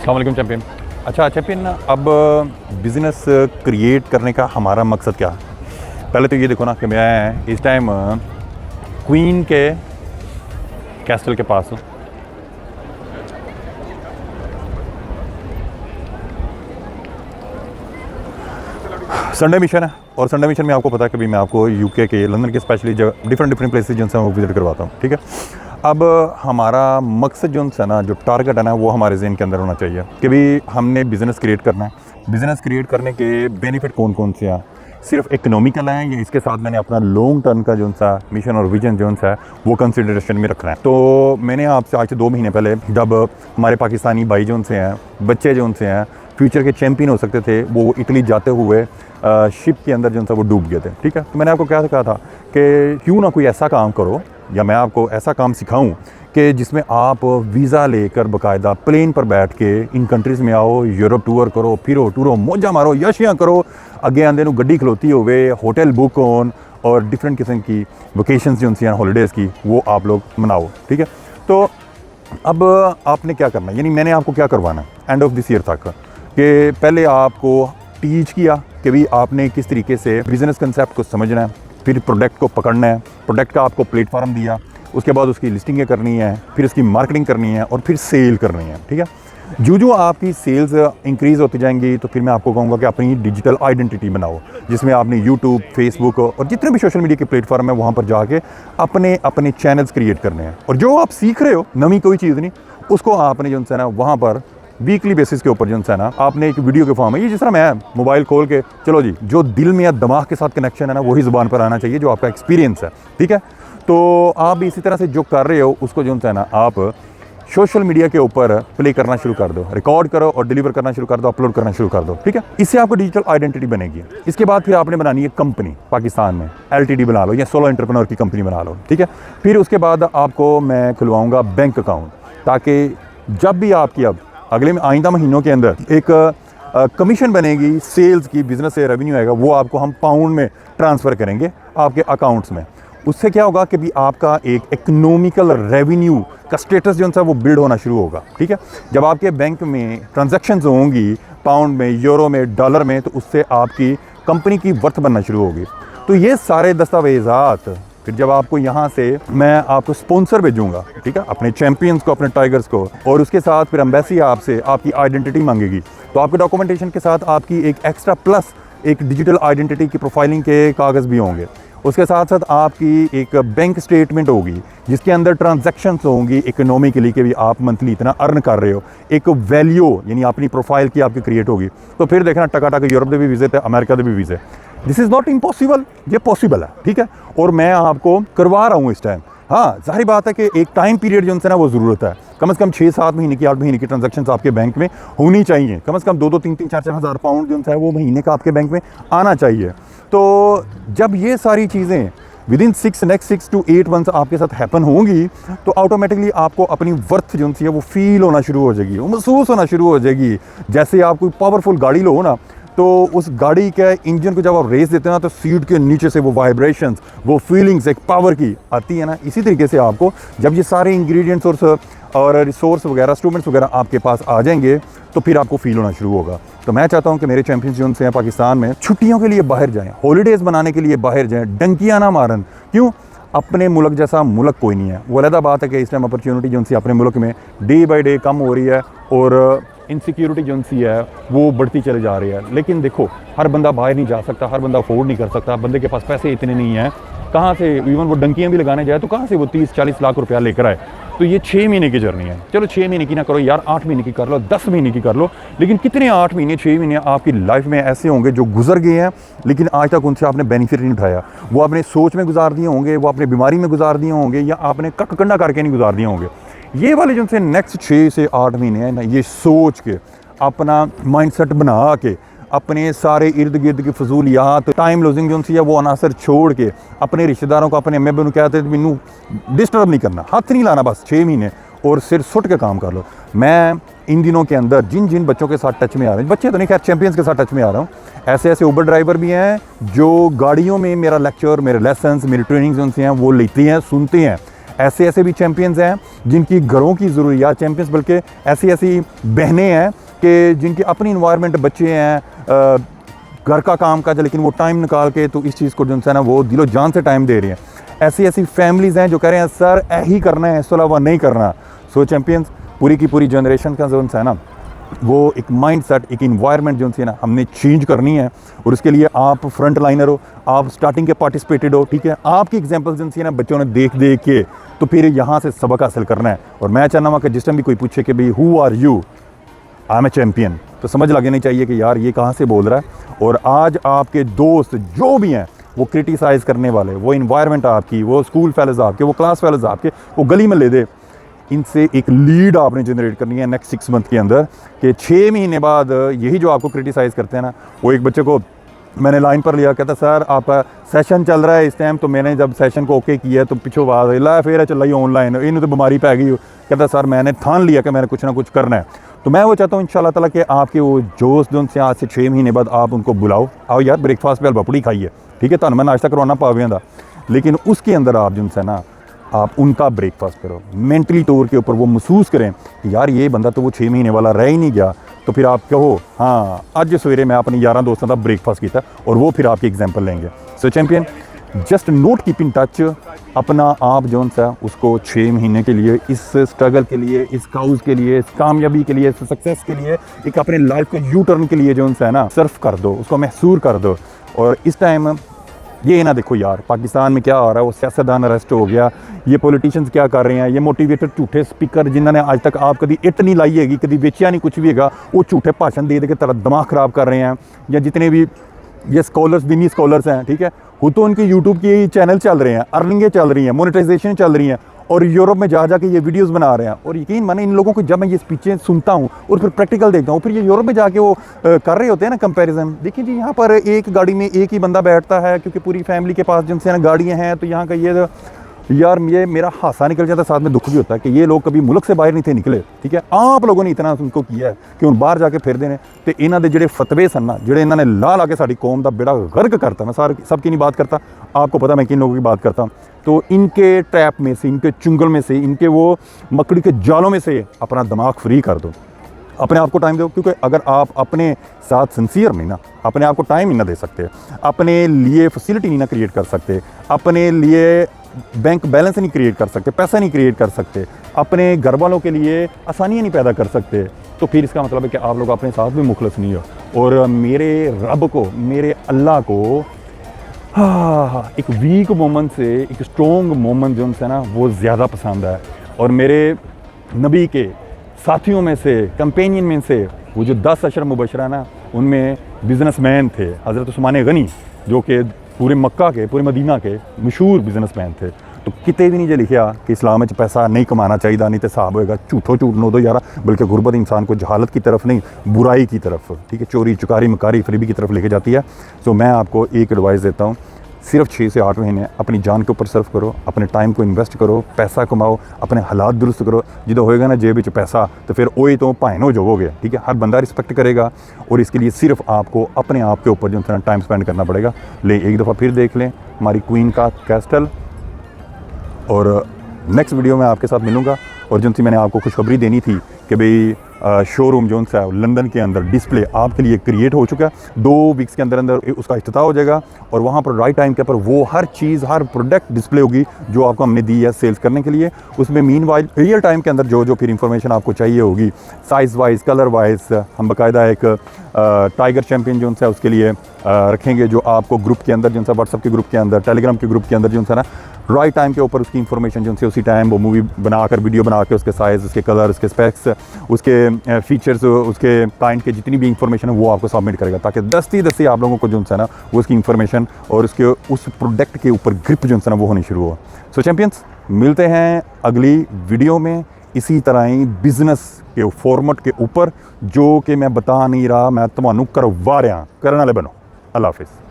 अस्सलाम वालेकुम चैम्पियन। अच्छा चैम्पियन, अब बिज़नेस क्रिएट करने का हमारा मकसद क्या है? पहले तो ये देखो ना कि मैं इस टाइम क्वीन के कैस्टल के पास हूँ। संडे मिशन है और संडे मिशन में आपको पता है कि भी मैं आपको यूके के लंदन के स्पेशली डिफरेंट प्लेसेस जिनसे मैं विजिट करवाता हूँ। ठीक है, अब हमारा मकसद जो है ना, जो टारगेट है ना, वो हमारे ज़हन के अंदर होना चाहिए कि भी हमने बिज़नेस क्रिएट करना है। बिज़नेस क्रिएट करने के बेनिफिट कौन कौन से हैं? सिर्फ इकोनॉमिकल हैं या इसके साथ मैंने अपना लॉन्ग टर्म का जो सा मिशन और विजन जो है वो कंसिडरेशन में रखना है। तो मैंने आपसे आज से 2 महीने पहले, जब हमारे पाकिस्तानी भाई जो से हैं, बच्चे जो से हैं, फ्यूचर के चैम्पियन हो सकते थे, वो इटली जाते हुए शिप के अंदर जो वो डूब गए थे। ठीक है, तो मैंने आपको क्या कहा था कि क्यों ना कोई ऐसा काम करो या मैं आपको ऐसा काम सिखाऊं कि जिसमें आप वीज़ा लेकर बाकायदा प्लेन पर बैठ के इन कंट्रीज़ में आओ, यूरोप टूर करो, फिरो टूरो, मौजा मारो, यशियाँ करो, अगे आंदे नूं गड्डी खलोती होवे, होटल बुक होन और डिफरेंट किस्म की वोकेशंस जो हैं हॉलीडेज़ की, वो आप लोग मनाओ। ठीक है, तो अब आपने क्या करना है, यानी मैंने आपको क्या करवाना है एंड ऑफ दिस ईयर तक, कि पहले आपको टीच किया कि भी आपने किस तरीके से बिज़नेस कंसेप्ट को समझना है, फिर प्रोडक्ट को पकड़ना है, प्रोडक्ट का आपको प्लेटफॉर्म दिया, उसके बाद उसकी लिस्टिंगें करनी है, फिर उसकी मार्केटिंग करनी है और फिर सेल करनी है। ठीक है, जो आपकी सेल्स इंक्रीज़ होती जाएंगी तो फिर मैं आपको कहूँगा कि अपनी डिजिटल आइडेंटिटी बनाओ, जिसमें आपने यूट्यूब, फेसबुक और जितने भी सोशल मीडिया के प्लेटफॉर्म है वहाँ पर जाके अपने अपने चैनल्स क्रिएट करने हैं। और जो आप सीख रहे हो, नवी कोई चीज़ नहीं, उसको आपने जो है ना वहाँ पर वीकली बेसिस के ऊपर जो है ना आपने एक वीडियो के फॉर्म है, ये जिस तरह मैं मोबाइल खोल के चलो जी, जो दिल में या दिमाग के साथ कनेक्शन है ना वही ज़ुबान पर आना चाहिए, जो आपका एक्सपीरियंस है। ठीक है, तो आप भी इसी तरह से जो कर रहे हो उसको जो है ना आप सोशल मीडिया के ऊपर प्ले करना शुरू कर दो, रिकॉर्ड करो और डिलीवर करना शुरू कर दो, अपलोड करना शुरू कर दो। ठीक है, इससे आपको डिजिटल आइडेंटिटी बनेगी। इसके बाद फिर आपने बनानी है कंपनी, पाकिस्तान में LTD बना लो या सोलो एंटरप्रेन्योर की कंपनी बना लो। ठीक है, फिर उसके बाद आपको मैं खुलवाऊँगा बैंक अकाउंट, ताकि जब भी आपकी अब अगले आइंदा महीनों के अंदर एक कमीशन बनेगी सेल्स की, बिज़नेस से रेवेन्यू आएगा, वो आपको हम पाउंड में ट्रांसफ़र करेंगे आपके अकाउंट्स में। उससे क्या होगा कि भी आपका एक इकोनॉमिकल रेवेन्यू का स्टेटस जो है वो बिल्ड होना शुरू होगा। ठीक है, जब आपके बैंक में ट्रांजैक्शंस होंगी पाउंड में, यूरो में, डॉलर में, तो उससे आपकी कंपनी की वर्थ बनना शुरू होगी। तो ये सारे दस्तावेज़ात फिर जब आपको यहाँ से मैं आपको स्पॉन्सर भेजूंगा, ठीक है, अपने चैंपियंस को, अपने टाइगर्स को, और उसके साथ फिर एम्बेसी आपसे आपकी आइडेंटिटी मांगेगी, तो आपके डॉक्यूमेंटेशन के साथ आपकी एक एक्स्ट्रा प्लस एक डिजिटल आइडेंटिटी की प्रोफाइलिंग के कागज़ भी होंगे। उसके साथ साथ आपकी एक बैंक स्टेटमेंट होगी जिसके अंदर ट्रांजैक्शंस होंगी इकोनॉमिकली के भी आप मंथली इतना अर्न कर रहे हो, एक वैल्यू यानी अपनी प्रोफाइल की आपकी क्रिएट होगी। तो फिर देखना टका यूरोप के भी वीज़े थे, अमेरिका के भी वीज़े। दिस इज़ नॉट इम्पॉसिबल, ये पॉसिबल है। ठीक है, और मैं आपको करवा रहा हूँ इस टाइम। हाँ, जाहिर बात है कि एक टाइम पीरियड जो है ना वो ज़रूरत है, कम से कम 6-7 महीने की, 8 महीने की ट्रांजैक्शंस आपके बैंक में होनी चाहिए, कम से कम 2-2, 3-3, 4-4 हज़ार पाउंड जो है वो महीने का आपके बैंक में आना चाहिए। तो जब ये सारी चीज़ें विदिन नेक्स्ट 6 to 8 मंथ्स आपके साथ हैपन होंगी, तो ऑटोमेटिकली आपको अपनी वर्थ जो है वो फील होना शुरू हो जाएगी, वो महसूस होना शुरू हो जाएगी। जैसे आप कोई पावरफुल गाड़ी लो ना, तो उस गाड़ी के इंजन को जब आप रेस देते हैं ना, तो सीट के नीचे से वो वाइब्रेशंस, वो फीलिंग्स एक पावर की आती है ना, इसी तरीके से आपको जब ये सारे इंग्रेडिएंट्स और रिसोर्स वगैरह, इंस्ट्रूमेंट्स वगैरह आपके पास आ जाएंगे, तो फिर आपको फील होना शुरू होगा। तो मैं चाहता हूं कि मेरे चैंपियंस जो हैं पाकिस्तान में छुट्टियों के लिए बाहर जाएं, हॉलीडेज़ बनाने के लिए बाहर जाएं, डंकियां ना मारन। क्यों? अपने मुल्क जैसा मुल्क कोई नहीं है। वो अलग बात है कि इस टाइम अपॉर्चुनिटी जो सी अपने मुल्क में डे बाई डे कम हो रही है और इनसिक्योरिटी जो सी है वो बढ़ती चली जा रही है। लेकिन देखो, हर बंदा बाहर नहीं जा सकता, हर बंदा अफोर्ड नहीं कर सकता, बंदे के पास पैसे इतने नहीं हैं। कहाँ से इवन वो डंकियाँ भी लगाने जाए तो कहाँ से वो 30-40 लाख रुपया लेकर आए? तो ये 6 महीने की जर्नी है। चलो 6 महीने की ना करो यार, 8 महीने की कर लो, 10 महीने की कर लो, लेकिन कितने 8 महीने 6 महीने आपकी लाइफ में ऐसे होंगे जो गुजर गए हैं, लेकिन आज तक उनसे आपने बेनिफिट नहीं उठाया। वो आपने सोच में गुजार दिए होंगे, वो अपने बीमारी में गुजार दिए होंगे, या आपने कक कंडा करके नहीं गुजार दिए होंगे। ये वाले जो से नेक्स्ट 6 से 8 महीने हैं ना, ये सोच के अपना माइंडसेट बना के अपने सारे इर्द गिर्द की फजूलियात, टाइम लूजिंग जो सी है वो अनासर छोड़ के अपने रिश्तेदारों को, अपने अम्मे बहनों कहते हैं मैनू डिस्टर्ब नहीं करना, हाथ नहीं लाना, बस 6 महीने और सिर सुट के काम कर लो। मैं इन दिनों के अंदर जिन जिन बच्चों के साथ टच में आ रहे हैं, बच्चे तो नहीं खैर, चैंपियंस के साथ टच में आ रहा हूँ, ऐसे ऐसे उबर ड्राइवर भी हैं जो गाड़ियों में मेरा लेक्चर, मेरे लेसन्स, मेरी ट्रेनिंग्स उनसे हैं वो लेते हैं, सुनते हैं। ऐसे ऐसे भी चैम्पियंस हैं जिनकी घरों की ज़रूरियात चैम्पियंस, बल्कि ऐसी ऐसी बहनें हैं कि जिनकी अपनी इन्वायरमेंट, बच्चे हैं, घर का काम काज, लेकिन वो टाइम निकाल के तो इस चीज़ को जो है ना वो दिलो जान से टाइम दे रही हैं। ऐसी ऐसी फैमिलीज़ हैं जो कह रहे हैं सर यही करना है, इसके अलावा नहीं करना। सो चैम्पियंस पूरी की पूरी जनरेशन का जो है ना वो एक माइंड सेट, एक इन्वायरमेंट जो है ना हमने चेंज करनी है, और उसके लिए आप फ्रंट लाइनर हो, आप स्टार्टिंग के पार्टिसिपेटेड हो, ठीक है। आपकी एग्जाम्पल्स जो है ना बच्चों ने देख देख के तो फिर यहाँ से सबक हासिल करना है। और मैं चाहना हूँ कि जिस टाइम भी कोई पूछे कि भाई who are you, I am a champion, तो समझ लगे नहीं चाहिए कि यार ये कहाँ से बोल रहा है। और आज आपके दोस्त जो भी हैं वो क्रिटिसाइज़ करने वाले, वो इन्वायरमेंट आपकी, वो स्कूल फेलोज़ आपके, वो क्लास फेलोज़ आपके, वो गली में ले दे, इनसे एक लीड आपने जनरेट करनी है नेक्स्ट 6 मंथ के अंदर, कि 6 महीने बाद यही जो आपको क्रिटिसाइज़ करते हैं ना, वो एक बच्चे को मैंने लाइन पर लिया, कहता सर आपका सेशन चल रहा है इस टाइम, तो मैंने जब सेशन को ओके किया तो पिछो आवाज़ ला फिर चल ऑनलाइन, इन्हें तो बीमारी पै गई। कहता सर मैंने ठान लिया कि मैंने कुछ ना कुछ करना है। तो मैं वो चाहता हूँ इंशाल्लाह ताला कि आपके वो दोस्त जो से आज से 6 महीने बाद आप उनको बुलाओ, आओ यार ब्रेकफास्ट पे हलवा खाइए, ठीक है, तो मैं नाश्ता करवाना पावे का, लेकिन उसके अंदर आप जो है ना आप उनका ब्रेकफास्ट करो, मेंटली तौर के ऊपर वो महसूस करें कि यार ये बंदा तो वो 6 महीने वाला रह ही नहीं गया। तो फिर आप कहो हाँ अज सवेरे मैं अपने 11 दोस्तों का ब्रेकफास्ट किया, और वो फिर आपकी एग्जाम्पल लेंगे। So champion just note keep in touch, अपना आप जो सा उसको 6 महीने के लिए इस स्ट्रगल के लिए, इस काउज के लिए, इस कामयाबी के लिए, इस सक्सेस के लिए, एक अपने लाइफ को यू टर्न के लिए जो है ना सर्फ कर दो, उसको महसूर कर दो। और इस टाइम ये ना देखो यार पाकिस्तान में क्या हो रहा है, वो सियासतदान अरेस्ट हो गया, ये पॉलिटिशियंस क्या कर रहे हैं, ये मोटिवेटेड झूठे स्पीकर जिन्होंने आज तक आप कभी इट नहीं लाई हैगी, कभी बेचिया नहीं कुछ भी हैगा, वो झूठे भाषण दे के तरह दिमाग ख़राब कर रहे हैं। या जितने भी ये स्कॉलर्स दिनी स्कॉलर्स हैं, ठीक है, वो तो उनके यूट्यूब के चैनल चल रहे हैं, अर्निंगें चल रही हैं, मोनेटाइजेशन चल रही हैं, और यूरोप में जा जाके ये वीडियोस बना रहे हैं। और यकीन माने इन लोगों को जब मैं ये स्पीचें सुनता हूँ और फिर प्रैक्टिकल देखता हूँ, फिर ये यूरोप में जाके वो कर रहे होते हैं ना कंपैरिजन। देखिए जी यहाँ पर एक गाड़ी में एक ही बंदा बैठता है, क्योंकि पूरी फैमिली के पास जिनसे ना गाड़ियाँ हैं, तो यहाँ का ये यार ये मेरा हादसा निकल जाता है, साथ में दुख भी होता है कि ये लोग कभी मुल्क से बाहर नहीं थे निकले, ठीक है। आप लोगों ने इतना उनको किया है कि उन बाहर जाके फिर देने, तो इन्हों के जोड़े फतवे सन ना, जोड़े इन्होंने ला ला के साड़ी कौम का बेड़ा गर्क करता, मैं सारे सबकी नहीं बात करता, आपको पता मैं किन लोगों की बात करता हूँ। तो इनके ट्रैप में से, इनके चुंगल में से, इनके वो मकड़ी के जालों में से अपना दिमाग फ्री कर दो, अपने आप को टाइम दो। क्योंकि अगर आप अपने साथ सिंसियर नहीं ना, अपने आप को टाइम नहीं ना दे सकते, अपने लिए फैसिलिटी नहीं ना क्रिएट कर सकते, अपने लिए बैंक बैलेंस नहीं क्रिएट कर सकते, पैसा नहीं क्रिएट कर सकते, अपने घर वालों के लिए आसानियाँ नहीं पैदा कर सकते, तो फिर इसका मतलब है कि आप लोग अपने साथ भी मुखलस नहीं हो। और मेरे रब को, मेरे अल्लाह को एक वीक मोमेंट से एक स्ट्रॉन्ग मोमेंट जो है ना वो ज़्यादा पसंद है। और मेरे नबी के साथियों में से, कंपेनियन में से, वो जो 10 अशर मुबशरा ना, उनमें बिजनेसमैन थे हज़रत उस्मान गनी, जो कि पूरे मक्का के, पूरे मदीना के मशहूर बिजनेसमैन थे। तो किते भी नहीं जो लिखा कि इस्लाम में पैसा नहीं कमाना चाहिए, नहीं तो हिसाब होएगा, झूठो झूठ नो दो यार, बल्कि गुरबत इंसान को जहालत की तरफ नहीं, बुराई की तरफ, ठीक है, चोरी चुकारी मकारी फरीबी की तरफ लेके जाती है। तो मैं आपको एक एडवाइस देता हूँ, सिर्फ 6 से 8 महीने अपनी जान के ऊपर सर्फ करो, अपने टाइम को इन्वेस्ट करो, पैसा कमाओ, अपने हालात दुरुस्त करो। जो होएगा ना जेब में पैसा, तो फिर वही तो भाएनो जोगोगे, ठीक है। हर बंदा रिस्पेक्ट करेगा, और इसके लिए सिर्फ आपको अपने आप के ऊपर जो है टाइम स्पेंड करना पड़ेगा। ले एक दफ़ा फिर देख लें हमारी क्वीन का कैस्टल, और नेक्स्ट वीडियो में आपके साथ मिलूँगा। और जिनसे मैंने आपको खुशखबरी देनी थी कि भाई शोरूम जो है लंदन के अंदर डिस्प्ले आपके लिए क्रिएट हो चुका है, 2 वीक्स के अंदर अंदर उसका इफ्तिताह हो जाएगा, और वहाँ पर राइट टाइम के पर वो हर चीज़, हर प्रोडक्ट डिस्प्ले होगी जो आपको हमने दी है सेल्स करने के लिए। उसमें मीनवाइल रियल टाइम के अंदर जो फिर इंफॉर्मेशन आपको चाहिए होगी, साइज़ वाइज, कलर वाइज, हम बाकायदा एक टाइगर चैम्पियन जो है उसके लिए रखेंगे, जो आपको ग्रुप के अंदर जो है व्हाट्सअप के ग्रुप के अंदर, टेलीग्राम के ग्रुप के अंदर जो है ना राइट टाइम के ऊपर उसकी इन्फॉर्मेशन जो है उसी टाइम वो मूवी बनाकर, वीडियो बना के, उसके साइज़, उसके कलर, उसके स्पेक्स, उसके फीचर्स, उसके क्लाइंट के जितनी भी इंफॉर्मेशन है वो आपको सबमिट करेगा, ताकि दस्ती आप लोगों को जो है ना वो उसकी इन्फॉर्मेशन और उसके उस प्रोडक्ट के ऊपर ग्रिप जो है ना वो होनी शुरू हो। सो चैम्पियंस, मिलते हैं अगली वीडियो में इसी तरह ही बिजनेस के फॉर्मेट के ऊपर, जो कि मैं बता नहीं रहा, मैं तुम्हें करवा रहा, करने वाले बनो। अल्लाह हाफिज़।